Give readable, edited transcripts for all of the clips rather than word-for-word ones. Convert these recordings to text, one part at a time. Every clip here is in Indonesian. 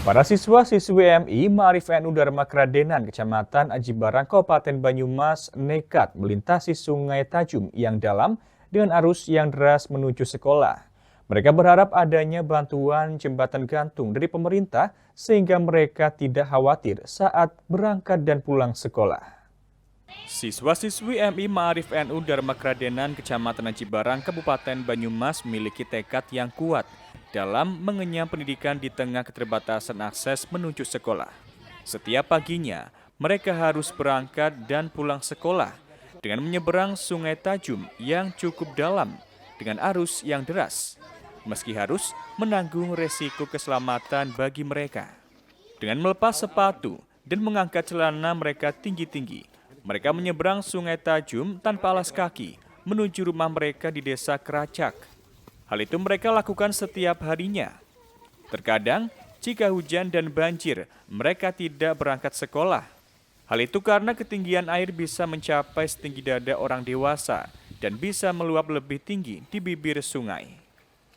Para siswa-siswi MI Ma'arif NU Dharma Kradenan, Kecamatan Aji Barang, Kabupaten Banyumas nekat melintasi Sungai Tajum yang dalam dengan arus yang deras menuju sekolah. Mereka berharap adanya bantuan jembatan gantung dari pemerintah sehingga mereka tidak khawatir saat berangkat dan pulang sekolah. Siswa-siswi MI Ma'arif NU Dharma Kradenan, Kecamatan Aji Barang, Kabupaten Banyumas memiliki tekad yang kuat dalam mengenyam pendidikan di tengah keterbatasan akses menuju sekolah. Setiap paginya, mereka harus berangkat dan pulang sekolah dengan menyeberang Sungai Tajum yang cukup dalam dengan arus yang deras, meski harus menanggung resiko keselamatan bagi mereka. Dengan melepas sepatu dan mengangkat celana mereka tinggi-tinggi, mereka menyeberang Sungai Tajum tanpa alas kaki menuju rumah mereka di Desa Keracak. Hal itu mereka lakukan setiap harinya. Terkadang, jika hujan dan banjir, mereka tidak berangkat sekolah. Hal itu karena ketinggian air bisa mencapai setinggi dada orang dewasa dan bisa meluap lebih tinggi di bibir sungai.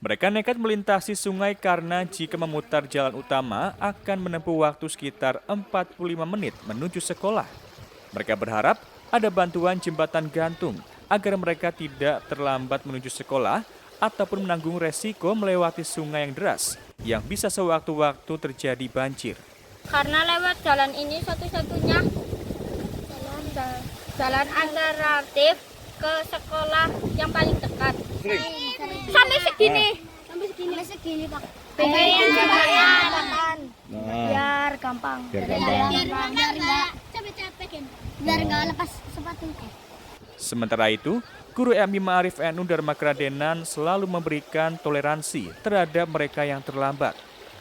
Mereka nekat melintasi sungai karena jika memutar jalan utama akan menempuh waktu sekitar 45 menit menuju sekolah. Mereka berharap ada bantuan jembatan gantung agar mereka tidak terlambat menuju sekolah ataupun menanggung resiko melewati sungai yang deras yang bisa sewaktu-waktu terjadi banjir. Karena lewat jalan ini satu-satunya jalan alternatif ke sekolah yang paling dekat. Sampai segini. Sampai segini, Pak. Pengen jembatan. Biar gampang. Biar nggak lepas sepatu. Sementara itu, guru MI Ma'arif NU Dharma Kradenan selalu memberikan toleransi terhadap mereka yang terlambat.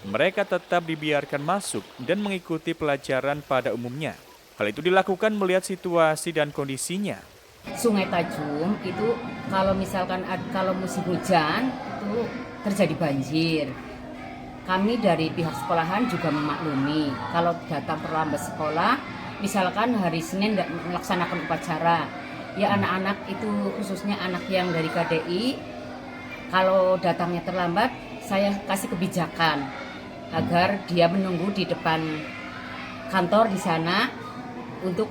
Mereka tetap dibiarkan masuk dan mengikuti pelajaran pada umumnya. Hal itu dilakukan melihat situasi dan kondisinya. Sungai Tajum itu kalau misalkan kalau musim hujan itu terjadi banjir. Kami dari pihak sekolahan juga memaklumi kalau datang terlambat sekolah, misalkan hari Senin tidak melaksanakan upacara. Ya anak-anak itu khususnya anak yang dari KDI, kalau datangnya terlambat, saya kasih kebijakan agar dia menunggu di depan kantor di sana untuk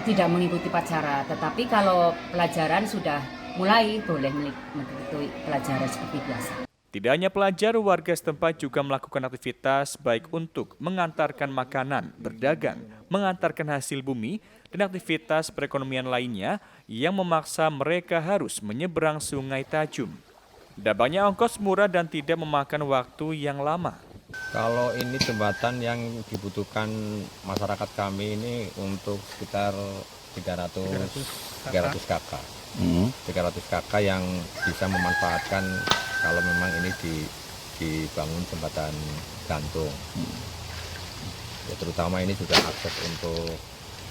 tidak mengikuti upacara. Tetapi kalau pelajaran sudah mulai, boleh mengikuti pelajaran seperti biasa. Tidak hanya pelajar, warga setempat juga melakukan aktivitas baik untuk mengantarkan makanan, berdagang, mengantarkan hasil bumi, dan aktivitas perekonomian lainnya yang memaksa mereka harus menyeberang Sungai Tajum. Dampaknya ongkos murah dan tidak memakan waktu yang lama. Kalau ini jembatan yang dibutuhkan masyarakat kami ini untuk sekitar 300 kakak. 300 kakak yang bisa memanfaatkan kalau memang ini dibangun jembatan gantung. Ya, terutama ini juga akses untuk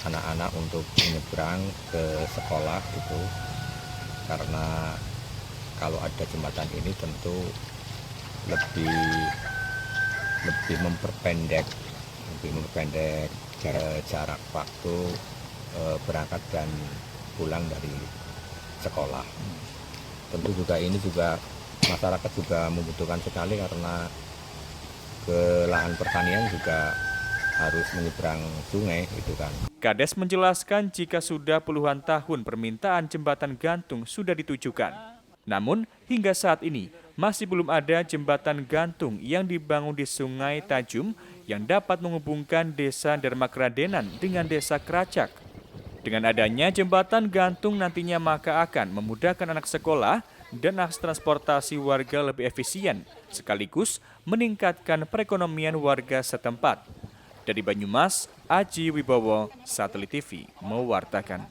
anak-anak untuk menyeberang ke sekolah gitu. Karena kalau ada jembatan ini tentu lebih memperpendek jarak waktu berangkat dan pulang dari sekolah. Tentu juga ini juga masyarakat juga membutuhkan sekali karena ke lahan pertanian juga harus menyeberang sungai itu kan. Kades menjelaskan jika sudah puluhan tahun permintaan jembatan gantung sudah ditujukan. Namun hingga saat ini masih belum ada jembatan gantung yang dibangun di Sungai Tajum yang dapat menghubungkan Desa Dharma Kradenan dengan Desa Keracak. Dengan adanya jembatan gantung nantinya maka akan memudahkan anak sekolah dan akses transportasi warga lebih efisien, sekaligus meningkatkan perekonomian warga setempat. Dari Banyumas, Aji Wibowo, Satelit TV, mewartakan.